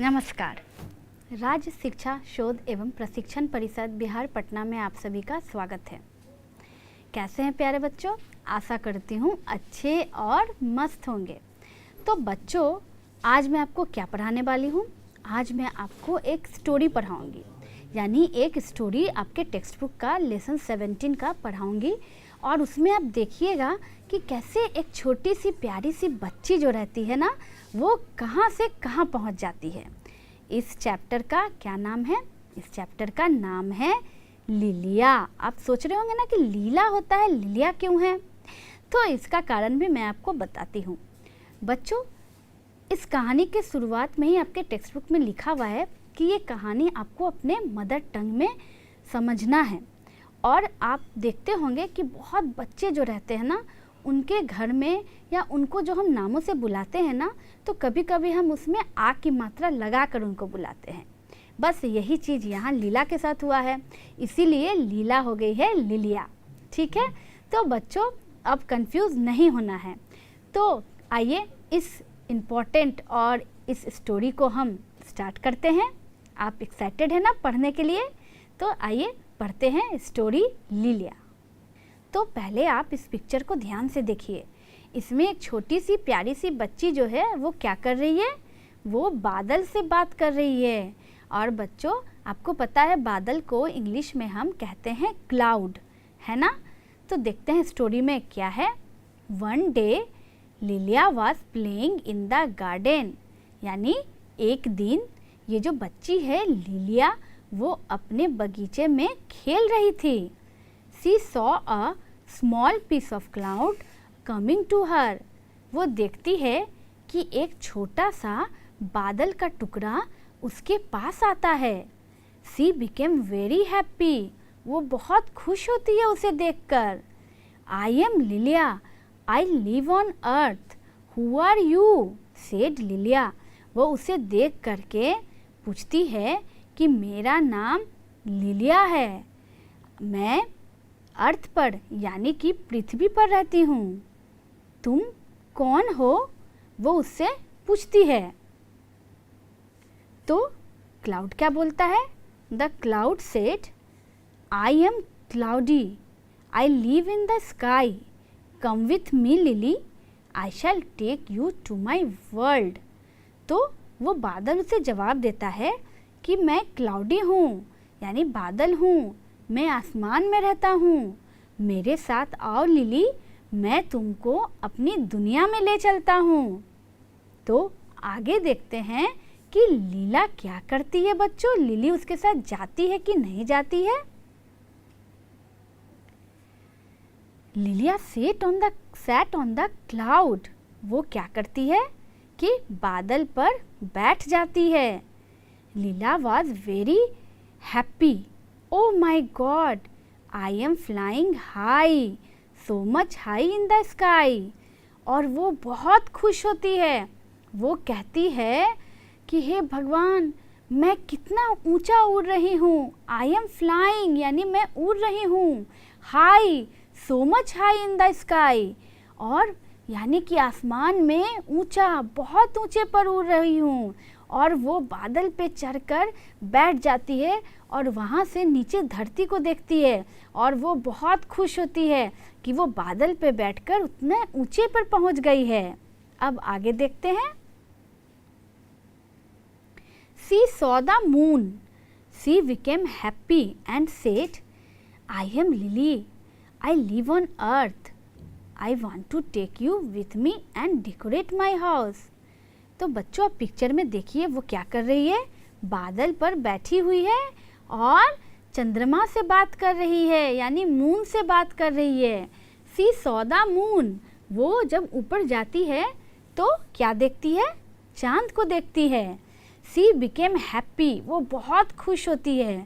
नमस्कार। राज्य शिक्षा शोध एवं प्रशिक्षण परिषद बिहार पटना में आप सभी का स्वागत है। कैसे हैं प्यारे बच्चों? आशा करती हूँ अच्छे और मस्त होंगे। तो बच्चों, आज मैं आपको क्या पढ़ाने वाली हूँ? आज मैं आपको एक स्टोरी पढ़ाऊँगी, यानी एक स्टोरी आपके टेक्स्ट बुक का लेसन 17 का पढ़ाऊँगी। और उसमें आप देखिएगा कि कैसे एक छोटी सी प्यारी सी बच्ची जो रहती है ना, वो कहाँ से कहाँ पहुँच जाती है। इस चैप्टर का क्या नाम है? इस चैप्टर का नाम है लिलिया। आप सोच रहे होंगे ना कि लीला होता है, लिलिया क्यों है? तो इसका कारण भी मैं आपको बताती हूँ। बच्चों, इस कहानी के शुरुआत में ही आपके टेक्स्ट बुक में लिखा हुआ है कि ये कहानी आपको अपने मदर टंग में समझना है। और आप देखते होंगे कि बहुत बच्चे जो रहते हैं ना, उनके घर में या उनको जो हम नामों से बुलाते हैं ना, तो कभी कभी हम उसमें आ की मात्रा लगा कर उनको बुलाते हैं। बस यही चीज़ यहाँ लीला के साथ हुआ है, इसीलिए लीला हो गई है लिलिया। ठीक है, तो बच्चों अब कंफ्यूज नहीं होना है। तो आइए इस इम्पोर्टेंट और इस स्टोरी को हम स्टार्ट करते हैं। आप एक्साइटेड हैं ना पढ़ने के लिए? तो आइए पढ़ते हैं स्टोरी लिलिया। तो पहले आप इस पिक्चर को ध्यान से देखिए। इसमें एक छोटी सी प्यारी सी बच्ची जो है वो क्या कर रही है? वो बादल से बात कर रही है। और बच्चों, आपको पता है बादल को इंग्लिश में हम कहते हैं क्लाउड, है ना? तो देखते हैं स्टोरी में क्या है। One day Lilia was playing in the garden, यानी एक दिन ये जो बच्ची है लिलिया, वो अपने बगीचे में खेल रही थी। She saw a small piece of cloud coming to her. वो देखती है कि एक छोटा सा बादल का टुकड़ा उसके पास आता है। She became very happy. वो बहुत खुश होती है उसे देखकर। I am Lilia. I live on earth. Who are you? said Lilia. वो उसे देख करके पूछती है कि मेरा नाम लिलिया है, मैं अर्थ पर यानी कि पृथ्वी पर रहती हूँ। तुम कौन हो? वो उससे पूछती है। तो क्लाउड क्या बोलता है? The cloud said, I am cloudy, I live in the sky, come with me Lily, I shall take you to my world. तो वो बादल उसे जवाब देता है कि मैं क्लाउडी हूँ, यानी बादल हूँ, मैं आसमान में रहता हूँ, मेरे साथ आओ लिली, मैं तुमको अपनी दुनिया में ले चलता हूँ। तो आगे देखते हैं कि लीला क्या करती है। बच्चों, लिली उसके साथ जाती है कि नहीं जाती है? लिलिया सैट ऑन द क्लाउड। वो क्या करती है कि बादल पर बैठ जाती है। Leela was very happy. Oh my God, I am flying high, so much high in the sky. और वो बहुत खुश होती है। वो कहती है कि हे भगवान, मैं कितना ऊंचा उड़ रही हूँ। I am flying यानी मैं उड़ रही हूँ। High, so much high in the sky. और यानी कि आसमान में ऊंचा, बहुत ऊंचे पर उड़ रही हूँ। और वो बादल पे चढ़कर बैठ जाती है और वहाँ से नीचे धरती को देखती है और वो बहुत खुश होती है कि वो बादल पे बैठकर उतने ऊंचे पर पहुँच गई है। अब आगे देखते हैं। She saw the moon. She became happy and said, I am Lily. I live on earth. I want to take you with me and decorate my house. तो बच्चों, आप पिक्चर में देखिए वो क्या कर रही है। बादल पर बैठी हुई है और चंद्रमा से बात कर रही है, यानी मून से बात कर रही है। सी सॉ द मून। वो जब ऊपर जाती है तो क्या देखती है? चांद को देखती है। सी बिकेम हैप्पी। वो बहुत खुश होती है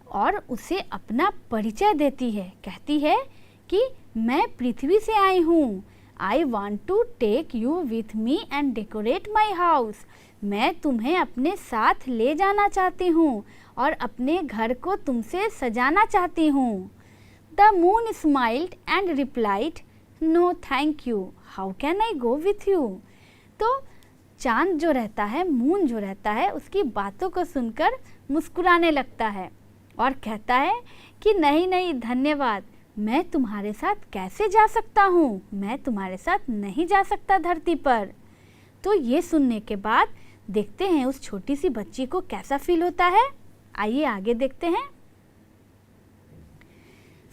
और उसे अपना परिचय देती है। कहती है कि मैं पृथ्वी से आई हूँ। I want to take you with me and decorate my house. मैं तुम्हें अपने साथ ले जाना चाहती हूँ और अपने घर को तुमसे सजाना चाहती हूँ। The moon smiled and replied, No, thank you. How can I go with you? तो चांद जो रहता है, मून जो रहता है, उसकी बातों को सुनकर मुस्कुराने लगता है और कहता है कि नहीं नहीं धन्यवाद, मैं तुम्हारे साथ कैसे जा सकता हूँ, मैं तुम्हारे साथ नहीं जा सकता धरती पर। तो ये सुनने के बाद देखते हैं उस छोटी सी बच्ची को कैसा फील होता है। आइए आगे देखते हैं।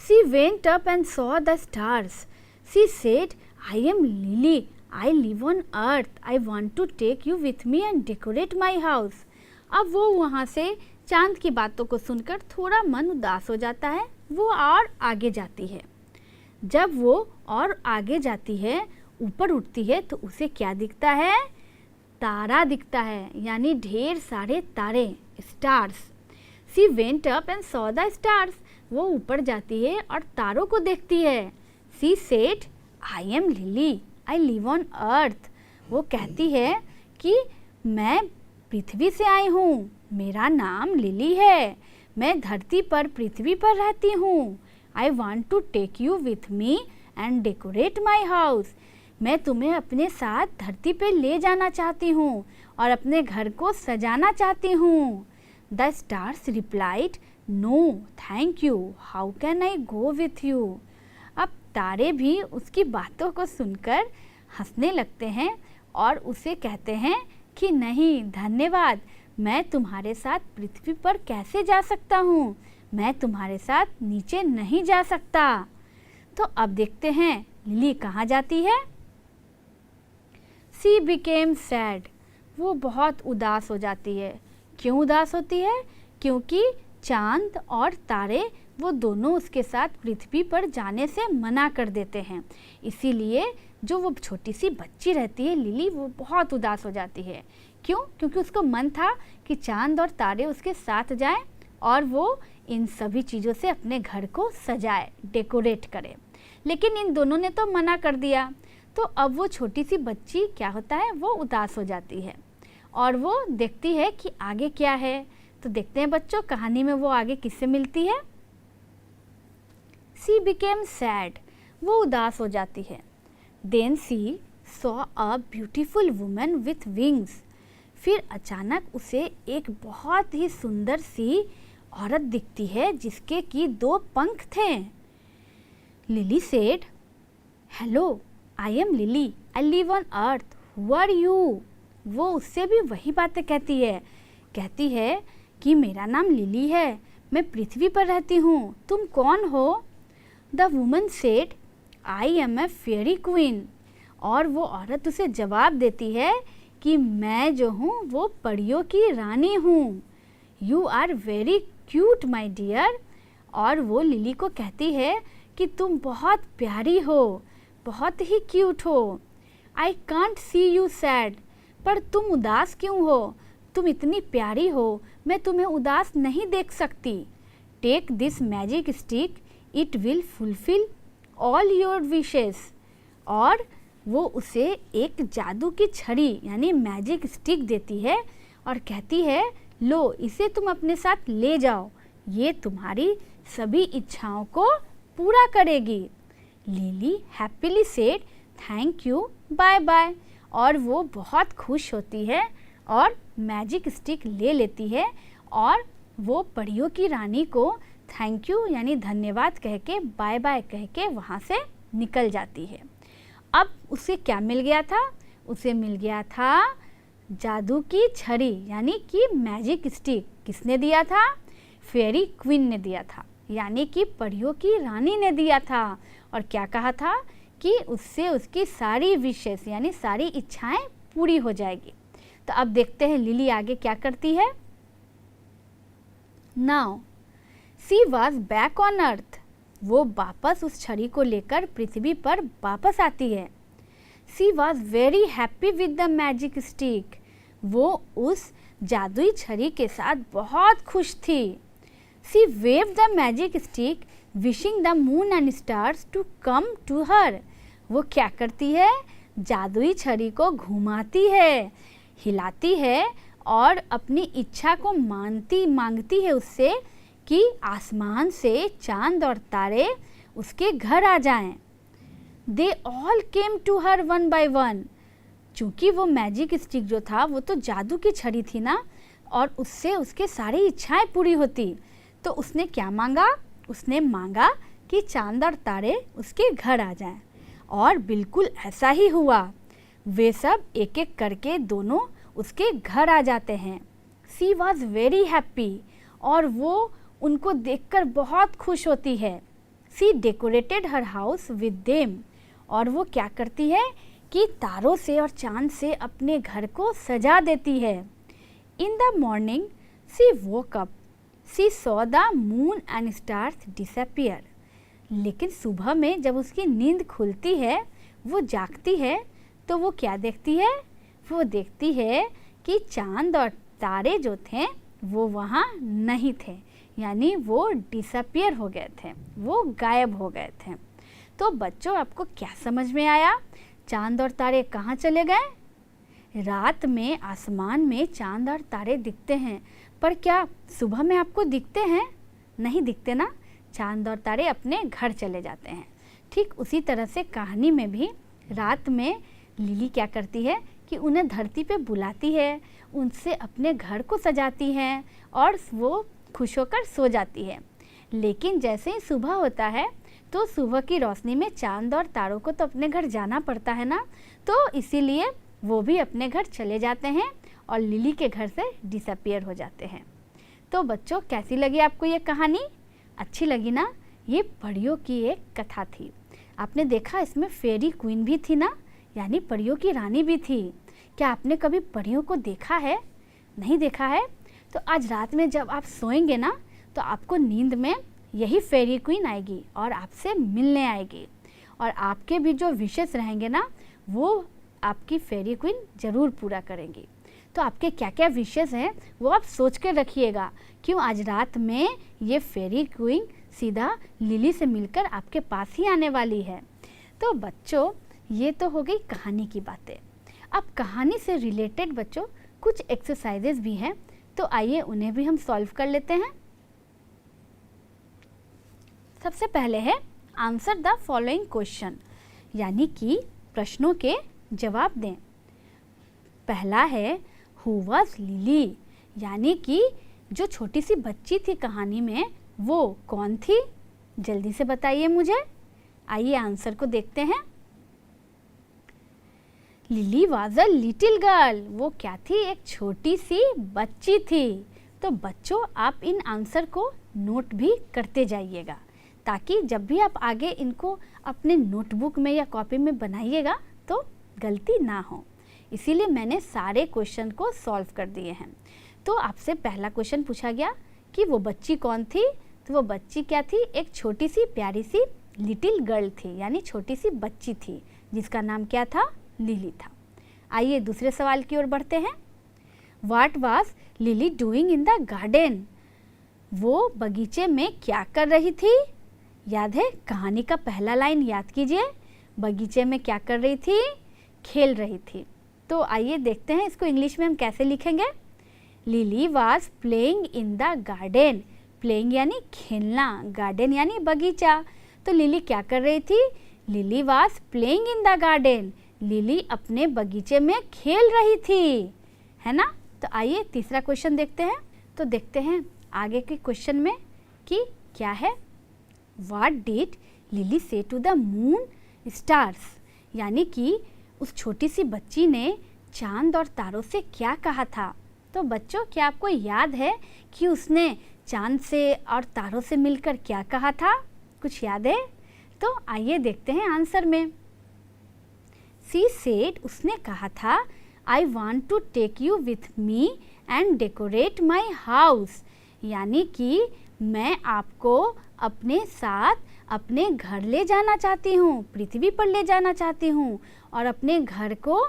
She went up and saw the stars. She said, I am Lily. I live on earth. I want to take you with me and decorate my house. अब वो वहाँ से चांद की बातों को सुनकर थोड़ा मन उदास हो जाता है। वो और आगे जाती है। जब वो और आगे जाती है, ऊपर उठती है, तो उसे क्या दिखता है? तारा दिखता है, यानी ढेर सारे तारे, stars. She went up and saw the stars. वो ऊपर जाती है और तारों को देखती है। She said, I am Lily. I live on earth. वो कहती है कि मैं पृथ्वी से आई हूँ, मेरा नाम लिली है, मैं धरती पर पृथ्वी पर रहती हूँ। I want to take you with me and decorate my house. मैं तुम्हें अपने साथ धरती पे ले जाना चाहती हूँ और अपने घर को सजाना चाहती हूँ। The stars replied, No, thank you. How can I go with you? अब तारे भी उसकी बातों को सुनकर हंसने लगते हैं और उसे कहते हैं कि नहीं धन्यवाद, मैं तुम्हारे साथ पृथ्वी पर कैसे जा सकता हूँ, मैं तुम्हारे साथ नीचे नहीं जा सकता। तो अब देखते हैं लिली कहाँ जाती है। She became sad. वो बहुत उदास हो जाती है। क्यों उदास होती है? क्योंकि चांद और तारे वो दोनों उसके साथ पृथ्वी पर जाने से मना कर देते हैं। इसीलिए जो वो छोटी सी बच्ची रहती है लिली, वो बहुत उदास हो जाती है। क्यों? क्योंकि उसको मन था कि चांद और तारे उसके साथ जाएं और वो इन सभी चीज़ों से अपने घर को सजाए, डेकोरेट करे। लेकिन इन दोनों ने तो मना कर दिया। तो अब वो छोटी सी बच्ची क्या होता है, वो उदास हो जाती है और वो देखती है कि आगे क्या है। तो देखते हैं बच्चों, कहानी में वो आगे किससे मिलती है। She became sad. वो उदास हो जाती है। Then she saw a beautiful woman with wings. फिर अचानक उसे एक बहुत ही सुंदर सी औरत दिखती है जिसके कि 2 पंख थे। Lily said, Hello, I am Lily. I live on earth. Who are you? वो उससे भी वही बातें कहती है कि मेरा नाम लिली है, मैं पृथ्वी पर रहती हूँ, तुम कौन हो? The woman said, I am a fairy queen. और वो औरत उसे जवाब देती है कि मैं जो हूँ वो परियों की रानी हूँ। You are very cute my dear. और वो लिली को कहती है कि तुम बहुत प्यारी हो, बहुत ही क्यूट हो। I can't see you sad. पर तुम उदास क्यों हो? तुम इतनी प्यारी हो, मैं तुम्हें उदास नहीं देख सकती। Take this magic stick, it will fulfil all your wishes. और वो उसे एक जादू की छड़ी यानी मैजिक स्टिक देती है और कहती है, लो इसे तुम अपने साथ ले जाओ, ये तुम्हारी सभी इच्छाओं को पूरा करेगी। Lily happily said, thank you, bye bye. और वो बहुत खुश होती है और मैजिक स्टिक ले लेती है और वो परियों की रानी को थैंक यू यानी धन्यवाद कह के, बाय बाय कह के वहाँ से निकल जाती है। अब उसे क्या मिल गया था? उसे मिल गया था जादू की छड़ी यानी कि मैजिक स्टिक। किसने दिया था? फेरी क्वीन ने दिया था, यानी कि परियों की रानी ने दिया था। और क्या कहा था कि उससे उसकी सारी विशेस यानी सारी इच्छाएं पूरी हो जाएगी। तो अब देखते हैं लिली आगे क्या करती है। Now see was back on earth. वो वापस उस छड़ी को लेकर पृथ्वी पर वापस आती है। She was very happy with the magic stick. वो उस जादुई छड़ी के साथ बहुत खुश थी। She wave the magic stick wishing the moon and stars to come to her. वो क्या करती है? जादुई छड़ी को घुमाती है, हिलाती है और अपनी इच्छा को मांगती है उससे कि आसमान से चांद और तारे उसके घर आ जाएं। They all came to her one by one. चूँकि वो मैजिक स्टिक जो था वो तो जादू की छड़ी थी ना, और उससे उसके सारी इच्छाएं पूरी होती। तो उसने क्या मांगा? उसने मांगा कि चांद और तारे उसके घर आ जाएं, और बिल्कुल ऐसा ही हुआ। वे सब एक एक करके दोनों उसके घर आ जाते हैं। सी वॉज वेरी हैप्पी, और वो उनको देखकर बहुत खुश होती है। She decorated her house with them, और वो क्या करती है कि तारों से और चांद से अपने घर को सजा देती है। In the morning she woke up, she saw the moon and stars disappear. लेकिन सुबह में जब उसकी नींद खुलती है, वो जागती है, तो वो क्या देखती है? वो देखती है कि चांद और तारे जो थे वो वहाँ नहीं थे, यानी वो डिसअपियर हो गए थे, वो गायब हो गए थे। तो बच्चों, आपको क्या समझ में आया? चांद और तारे कहाँ चले गए? रात में आसमान में चांद और तारे दिखते हैं, पर क्या सुबह में आपको दिखते हैं? नहीं दिखते ना। चांद और तारे अपने घर चले जाते हैं। ठीक उसी तरह से कहानी में भी रात में लिली क्या करती है कि उन्हें धरती पे बुलाती है, उनसे अपने घर को सजाती हैं, और वो खुश होकर सो जाती है। लेकिन जैसे ही सुबह होता है तो सुबह की रोशनी में चांद और तारों को तो अपने घर जाना पड़ता है ना, तो इसीलिए वो भी अपने घर चले जाते हैं और लिली के घर से डिसअपियर हो जाते हैं। तो बच्चों, कैसी लगी आपको ये कहानी? अच्छी लगी ना? ये परियों की एक कथा थी। आपने देखा इसमें फेरी क्वीन भी थी ना, यानी परियों की रानी भी थी। क्या आपने कभी परियों को देखा है? नहीं देखा है? तो आज रात में जब आप सोएंगे ना, तो आपको नींद में यही फेरी क्वीन आएगी और आपसे मिलने आएगी, और आपके भी जो विशेष रहेंगे ना, वो आपकी फेरी क्वीन ज़रूर पूरा करेंगी। तो आपके क्या क्या विशेष हैं वो आप सोच के रखिएगा, क्यों आज रात में ये फेरी क्वीन सीधा लिली से मिलकर आपके पास ही आने वाली है। तो बच्चों, ये तो हो गई कहानी की बातें। अब कहानी से रिलेटेड बच्चों कुछ एक्सरसाइजेज भी हैं, तो आइए उन्हें भी हम सॉल्व कर लेते हैं। सबसे पहले है आंसर द फॉलोइंग क्वेश्चन, यानी कि प्रश्नों के जवाब दें। पहला है हु वाज लिली, यानी कि जो छोटी सी बच्ची थी कहानी में वो कौन थी? जल्दी से बताइए मुझे। आइए आंसर को देखते हैं। Lily was a little girl, वो क्या थी? एक छोटी सी बच्ची थी। तो बच्चों, आप इन आंसर को नोट भी करते जाइएगा, ताकि जब भी आप आगे इनको अपने नोटबुक में या कॉपी में बनाइएगा तो गलती ना हो। इसीलिए मैंने सारे क्वेश्चन को सॉल्व कर दिए हैं। तो आपसे पहला क्वेश्चन पूछा गया कि वो बच्ची कौन थी? तो वो बच्ची क्या थी? एक छोटी सी प्यारी सी लिटिल गर्ल थी, यानी छोटी सी बच्ची थी जिसका नाम क्या था? लिली था। आइए दूसरे सवाल की ओर बढ़ते हैं। What was lily doing in the garden, वो बगीचे में क्या कर रही थी? याद है? कहानी का पहला लाइन याद कीजिए। बगीचे में क्या कर रही थी? खेल रही थी। तो आइए देखते हैं इसको इंग्लिश में हम कैसे लिखेंगे। Lily was playing in the garden, playing यानी खेलना, गार्डन यानी बगीचा। तो लिली क्या कर रही थी? Lily was playing in the garden, lily अपने बगीचे में खेल रही थी, है ना। तो आइए तीसरा क्वेश्चन देखते हैं। तो देखते हैं आगे के क्वेश्चन में कि क्या है। व्हाट डिड लिली से टू द मून स्टार्स, यानी कि उस छोटी सी बच्ची ने चांद और तारों से क्या कहा था। तो बच्चों, क्या आपको याद है कि उसने चांद से और तारों से मिलकर क्या कहा था? कुछ याद है? तो आइए देखते हैं आंसर में। सी सेड, उसने कहा था, I want to take you with me and decorate my house, यानी कि मैं आपको अपने साथ अपने घर ले जाना चाहती हूँ, पृथ्वी पर ले जाना चाहती हूँ और अपने घर को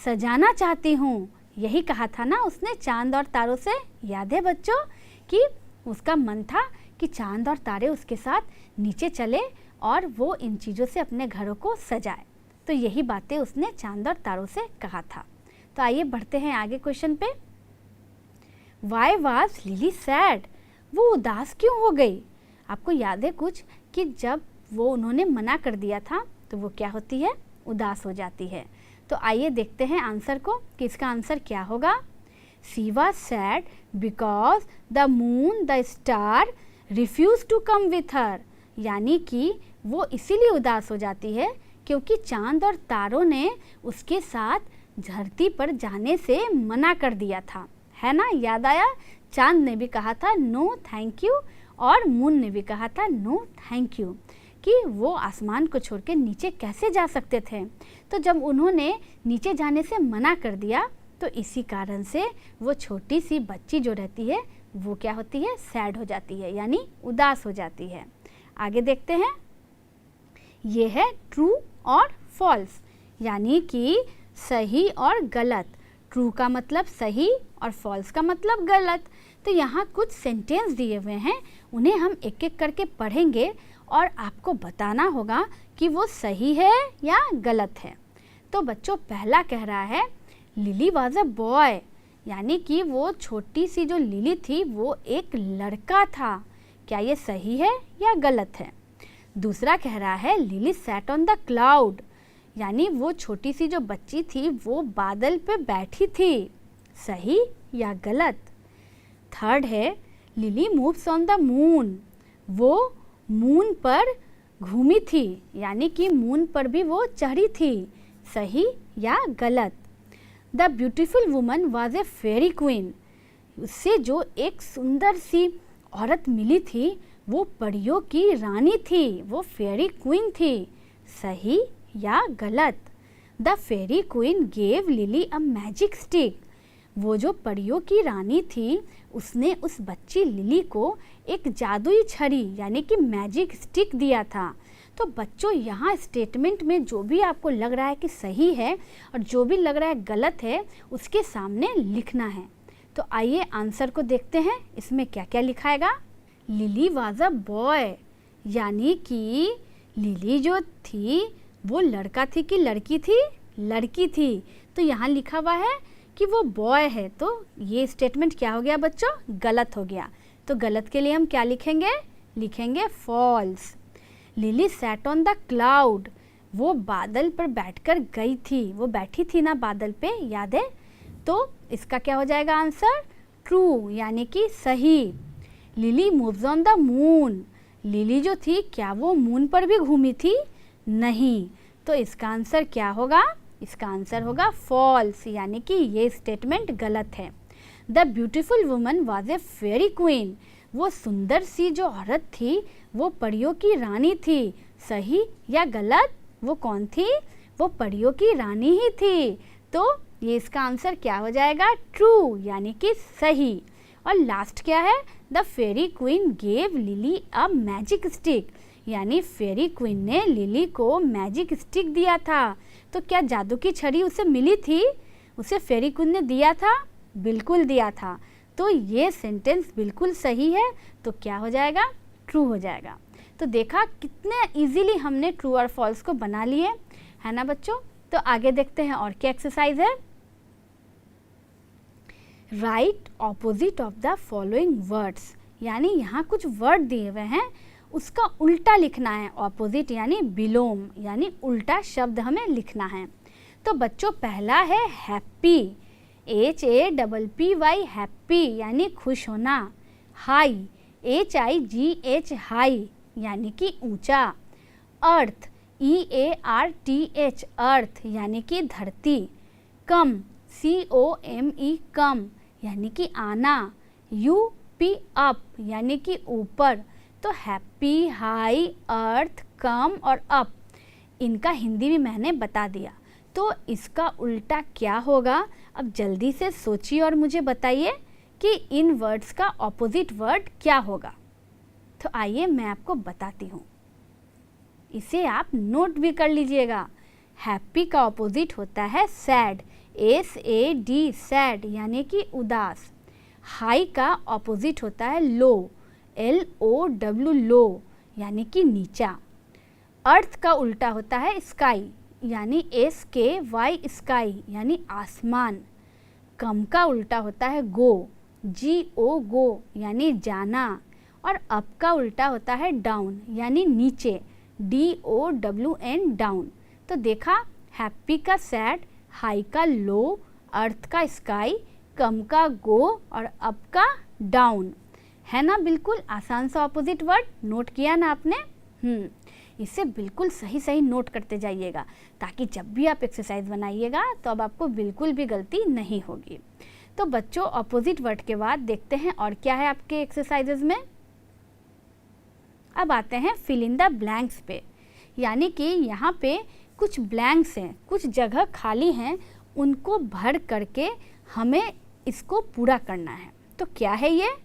सजाना चाहती हूँ। यही कहा था ना उसने चांद और तारों से। याद है बच्चों कि उसका मन था कि चांद और तारे उसके साथ नीचे चले और वो इन चीज़ों से अपने घरों को सजाए। तो यही बातें उसने चांद और तारों से कहा था। तो आइए बढ़ते हैं आगे क्वेश्चन पे। वाई वाज लिली सैड, वो उदास क्यों हो गई? आपको याद है कुछ कि जब वो उन्होंने मना कर दिया था तो वो क्या होती है? उदास हो जाती है। तो आइए देखते हैं आंसर को कि इसका आंसर क्या होगा। She was sad because the moon the star refuse to come with her, यानी कि वो इसीलिए उदास हो जाती है क्योंकि चांद और तारों ने उसके साथ धरती पर जाने से मना कर दिया था, है ना। याद आया, चांद ने भी कहा था नो थैंक यू और मून ने भी कहा था नो थैंक यू कि वो आसमान को छोड़ के नीचे कैसे जा सकते थे। तो जब उन्होंने नीचे जाने से मना कर दिया तो इसी कारण से वो छोटी सी बच्ची जो रहती है वो क्या होती है, सैड हो जाती है, यानी उदास हो जाती है। आगे देखते हैं, ये है ट्रू और फॉल्स, यानी कि सही और गलत। ट्रू का मतलब सही और फॉल्स का मतलब गलत। तो यहाँ कुछ सेंटेंस दिए हुए हैं, उन्हें हम एक एक करके पढ़ेंगे और आपको बताना होगा कि वो सही है या गलत है। तो बच्चों, पहला कह रहा है लिली वॉज अ बॉय, यानी कि वो छोटी सी जो लिली थी वो एक लड़का था। क्या ये सही है या गलत है? दूसरा कह रहा है lily sat on the cloud, यानी वो छोटी सी जो बच्ची थी वो बादल पे बैठी थी। सही या गलत? थर्ड है lily moves on the moon, वो मून पर घूमी थी, यानी कि मून पर भी वो चढ़ी थी। सही या गलत? The beautiful woman was a fairy queen, उससे जो एक सुंदर सी औरत मिली थी वो परियों की रानी थी, वो फेरी क्वीन थी। सही या गलत? The fairy queen gave Lily a magic stick, वो जो परियों की रानी थी उसने उस बच्ची लिली को एक जादुई छड़ी यानी कि मैजिक स्टिक दिया था। तो बच्चों, यहाँ स्टेटमेंट में जो भी आपको लग रहा है कि सही है और जो भी लग रहा है गलत है उसके सामने लिखना है। तो आइए आंसर को देखते हैं, इसमें क्या क्या लिखाएगा। लिली वाज अ बॉय, यानी कि लिली जो थी वो लड़का थी कि लड़की थी? लड़की थी। तो यहाँ लिखा हुआ है कि वो बॉय है, तो ये स्टेटमेंट क्या हो गया बच्चों? गलत हो गया। तो गलत के लिए हम क्या लिखेंगे? लिखेंगे false. Lily sat on the cloud, वो बादल पर बैठकर गई थी, वो बैठी थी ना बादल पे, याद है? तो इसका क्या हो जाएगा आंसर? ट्रू, यानी कि सही। Lily moves on the moon, lily जो थी क्या वो मून पर भी घूमी थी? नहीं। तो इसका आंसर क्या होगा? इसका आंसर होगा फॉल्स, यानी कि ये स्टेटमेंट गलत है। The beautiful woman was a fairy queen, वो सुंदर सी जो औरत थी वो परियों की रानी थी। सही या गलत? वो कौन थी? वो परियों की रानी ही थी। तो ये इसका आंसर क्या हो जाएगा? ट्रू, यानी कि सही। और लास्ट क्या है? The fairy queen gave Lily a magic stick, यानी फेरी क्वीन ने लिली को मैजिक स्टिक दिया था। तो क्या जादू की छड़ी उसे मिली थी? उसे फेरी क्वीन ने दिया था? बिल्कुल दिया था। तो ये सेंटेंस बिल्कुल सही है, तो क्या हो जाएगा? ट्रू हो जाएगा। तो देखा कितने इजीली हमने ट्रू और फॉल्स को बना लिए, है ना बच्चों। तो आगे देखते हैं और क्या एक्सरसाइज है। Right opposite of the following words, यानी यहाँ कुछ वर्ड दिए हुए हैं उसका उल्टा लिखना है। ऑपोजिट यानी विलोम, यानी उल्टा शब्द हमें लिखना है। तो बच्चों, पहला है हैप्पी, HAPPY हैप्पी यानी खुश होना। हाई, HIGH हाई यानी कि ऊंचा। अर्थ, EARTH अर्थ यानी कि धरती। कम, COME कम यानी कि आना। UP अप यानी कि ऊपर। तो हैप्पी, हाई, अर्थ, कम और अप, इनका हिंदी भी मैंने बता दिया। तो इसका उल्टा क्या होगा? अब जल्दी से सोचिए और मुझे बताइए कि इन वर्ड्स का ऑपोजिट वर्ड क्या होगा। तो आइए मैं आपको बताती हूँ, इसे आप नोट भी कर लीजिएगा। हैप्पी का ऑपोजिट होता है सैड, SAD सैड यानी कि उदास। हाई का ऑपोजिट होता है लो, LOW लो यानी कि नीचा। अर्थ का उल्टा होता है स्काई, यानी SKY स्काई यानी आसमान। कम का उल्टा होता है गो, GO गो यानी जाना। और अप का उल्टा होता है डाउन यानी नीचे, DOWN डाउन। तो देखा, हैप्पी का सैड, हाई का लो, अर्थ का स्काई, कम का गो और अप का डाउन। है ना बिल्कुल आसान सा ऑपोजिट वर्ड, नोट किया ना आपने? इसे बिल्कुल सही सही नोट करते जाइएगा ताकि जब भी आप एक्सरसाइज बनाइएगा तो अब आपको बिल्कुल भी गलती नहीं होगी। तो बच्चों ऑपोजिट वर्ड के बाद देखते हैं और क्या है आपके एक्सरसाइजेज में। अब आते हैं फिल इन द ब्लैंक्स पे, यानी कि यहाँ पे कुछ ब्लैंक्स हैं, कुछ जगह खाली हैं, उनको भर करके हमें इसको पूरा करना है। तो क्या है ये?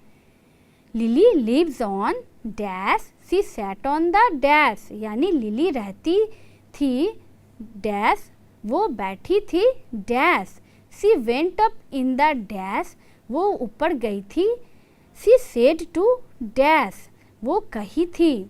Lily lives on dash, she sat on the dash, यानी लिली रहती थी डैश, वो बैठी थी dash. She went up in the dash, वो ऊपर गई थी। सी सेड टू डैश, वो कही थी।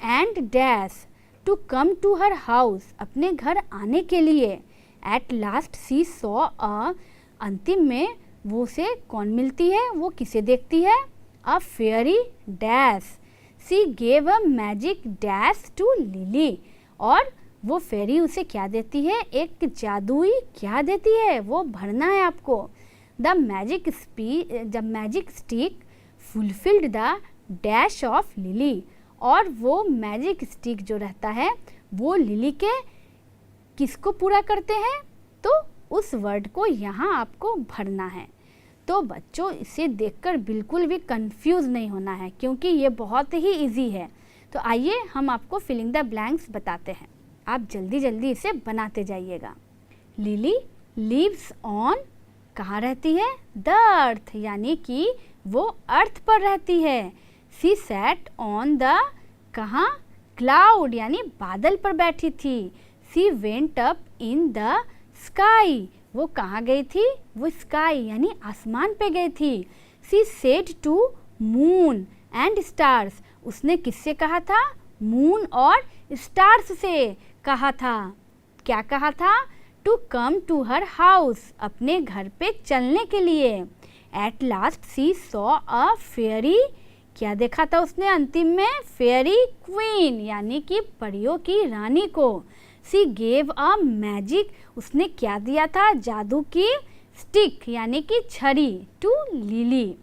And dash to come to her house, अपने घर आने के लिए। At last she saw a, अंतिम में वो से कौन मिलती है, वो किसे देखती है? A fairy dash, she gave a magic dash to Lily, और वो फेरी उसे क्या देती है? एक जादुई क्या देती है? वो भरना है आपको। The magic stick fulfilled the dash of lily, और वो मैजिक स्टिक जो रहता है वो लिली के किसको पूरा करते हैं? तो उस वर्ड को यहाँ आपको भरना है। तो बच्चों इसे देखकर बिल्कुल भी कंफ्यूज नहीं होना है क्योंकि ये बहुत ही इजी है। तो आइए हम आपको फिलिंग द ब्लैंक्स बताते हैं, आप जल्दी जल्दी इसे बनाते जाइएगा। लिली लिव्स ऑन, कहाँ रहती है? द अर्थ, यानी कि वो अर्थ पर रहती है। सी सैट ऑन द, कहाँ? क्लाउड, यानी बादल पर बैठी थी। She went up in the sky, वो कहाँ गई थी? वो स्काई यानी आसमान पे गई थी। She said to moon and stars, उसने किससे कहा था? मून और स्टार्स से कहा था। क्या कहा था? To come to her house, अपने घर पे चलने के लिए। At last she saw a fairy, क्या देखा था उसने अंतिम में? फेयरी क्वीन, यानी कि परियों की रानी को। सी गेव अ मैजिक, उसने क्या दिया था? जादू की स्टिक, यानी कि छड़ी, to Lily.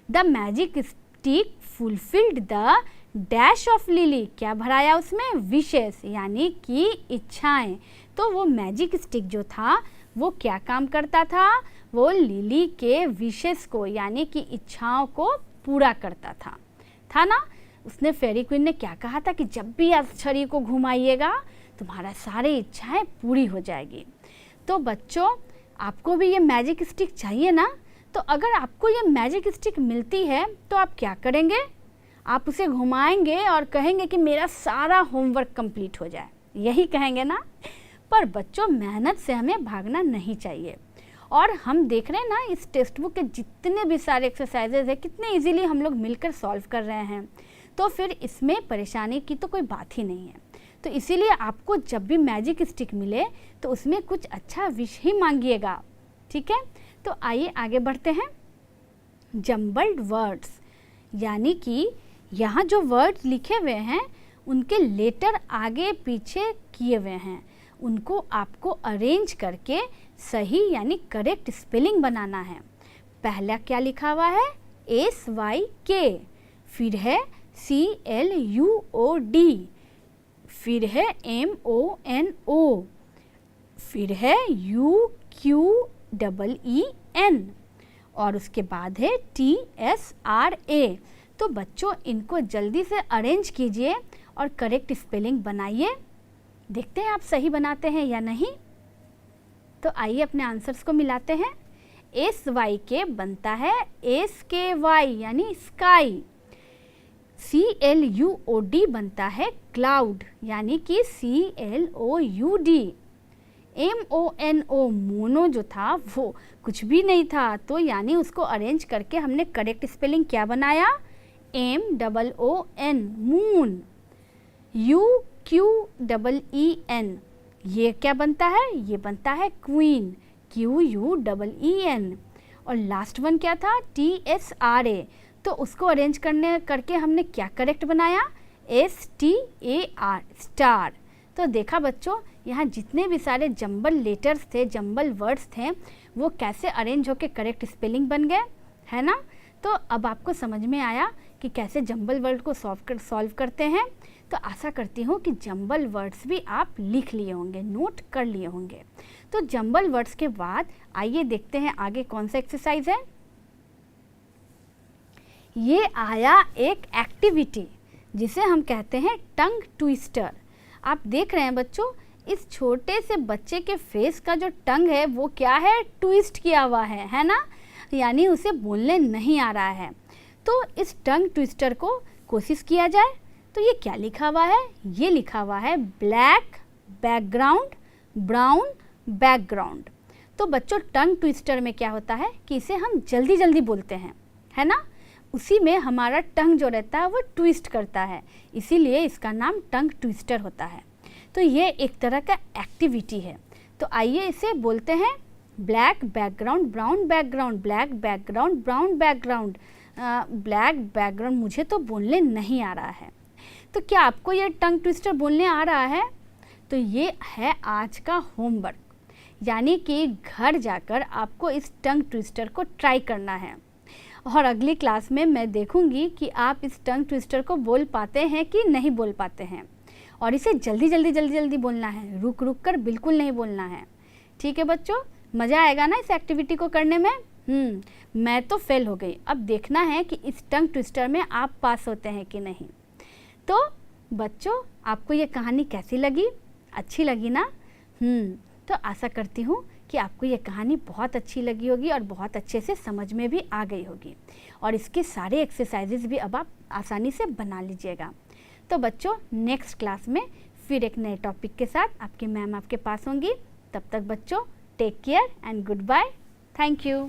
The magic stick fulfilled the dash of Lily, क्या भराया उसमें? विशेस, यानी कि इच्छाएं। तो वो मैजिक स्टिक जो था वो क्या काम करता था? वो लिली के विशेस को यानी कि इच्छाओं को पूरा करता था ना? उसने फेरी क्वीन ने क्या कहा था कि जब भी आप छड़ी को घुमाइएगा तुम्हारा सारी इच्छाएं पूरी हो जाएगी। तो बच्चों आपको भी ये मैजिक स्टिक चाहिए ना? तो अगर आपको ये मैजिक स्टिक मिलती है तो आप क्या करेंगे? आप उसे घुमाएंगे और कहेंगे कि मेरा सारा होमवर्क कंप्लीट हो जाए, यही कहेंगे ना? पर बच्चों मेहनत से हमें भागना नहीं चाहिए। और हम देख रहे हैं ना इस टेक्स्ट बुक के जितने भी सारे एक्सरसाइजेज हैं कितने इजीली हम लोग मिलकर सॉल्व कर रहे हैं, तो फिर इसमें परेशानी की तो कोई बात ही नहीं है। तो इसीलिए आपको जब भी मैजिक स्टिक मिले तो उसमें कुछ अच्छा विश ही मांगिएगा, ठीक है? तो आइए आगे बढ़ते हैं। जम्बल्ड वर्ड्स, यानी कि यहाँ जो वर्ड्स लिखे हुए हैं उनके लेटर आगे पीछे किए हुए हैं, उनको आपको अरेंज करके सही यानी करेक्ट स्पेलिंग बनाना है। पहला क्या लिखा हुआ है? SYK, फिर है CLUOD, फिर है MONO, फिर है UQEEN और उसके बाद है TSRA। तो बच्चों इनको जल्दी से अरेंज कीजिए और करेक्ट स्पेलिंग बनाइए। देखते हैं आप सही बनाते हैं या नहीं। तो आइए अपने आंसर्स को मिलाते हैं। SYK बनता है SKY यानी स्काई। CLUOD बनता है क्लाउड यानी कि CLOUD। MONO मोनो जो था वो कुछ भी नहीं था, तो यानी उसको अरेंज करके हमने करेक्ट स्पेलिंग क्या बनाया? MOON moon. UQEEN ये क्या बनता है? ये बनता है क्वीन, QUEEN। और लास्ट वन क्या था? TSRA, तो उसको अरेंज करके हमने क्या करेक्ट बनाया? STAR, star. तो देखा बच्चों, यहाँ जितने भी सारे जंबल लेटर्स थे, जंबल वर्ड्स थे, वो कैसे अरेंज होके करेक्ट स्पेलिंग बन गए, है ना। तो अब आपको समझ में आया कि कैसे जंबल वर्ड को सॉल्व करते हैं। तो आशा करती हूँ कि जंबल वर्ड्स भी आप लिख लिए होंगे, नोट कर लिए होंगे। तो जंबल वर्ड्स के बाद आइए देखते हैं आगे कौन सा एक्सरसाइज है। ये आया एक एक्टिविटी जिसे हम कहते हैं टंग ट्विस्टर। आप देख रहे हैं बच्चों, इस छोटे से बच्चे के फेस का जो टंग है वो क्या है, ट्विस्ट किया हुआ है ना, यानी उसे बोलने नहीं आ रहा है। तो इस टंग ट्विस्टर को कोशिश किया जाए। तो ये क्या लिखा हुआ है, ये लिखा हुआ है ब्लैक बैकग्राउंड ब्राउन बैकग्राउंड। तो बच्चों टंग ट्विस्टर में क्या होता है कि इसे हम जल्दी जल्दी बोलते हैं, है ना, उसी में हमारा टंग जो रहता है वो ट्विस्ट करता है, इसीलिए इसका नाम टंग ट्विस्टर होता है। तो ये एक तरह का एक्टिविटी है। तो आइए इसे बोलते हैं black background brown background, black background brown background, black background. मुझे तो बोलने नहीं आ रहा है। तो क्या आपको ये टंग ट्विस्टर बोलने आ रहा है? तो ये है आज का होमवर्क, यानी कि घर जाकर आपको इस टंग ट्विस्टर को ट्राई करना है। और अगली क्लास में मैं देखूंगी कि आप इस टंग ट्विस्टर को बोल पाते हैं कि नहीं बोल पाते हैं। और इसे जल्दी जल्दी बोलना है, रुक रुक कर बिल्कुल नहीं बोलना है। ठीक है बच्चों, मज़ा आएगा ना इस एक्टिविटी को करने में? मैं तो फेल हो गई। अब देखना है कि इस टंग ट्विस्टर में आप पास होते हैं कि नहीं। तो बच्चों, आपको ये कहानी कैसी लगी? अच्छी लगी ना? तो आशा करती हूँ कि आपको ये कहानी बहुत अच्छी लगी होगी और बहुत अच्छे से समझ में भी आ गई होगी। और इसके सारे एक्सरसाइजेज भी अब आप आसानी से बना लीजिएगा। तो बच्चों, नेक्स्ट क्लास में फिर एक नए टॉपिक के साथ आपकी मैम आपके पास होंगी। तब तक बच्चों, take care and goodbye. Thank you.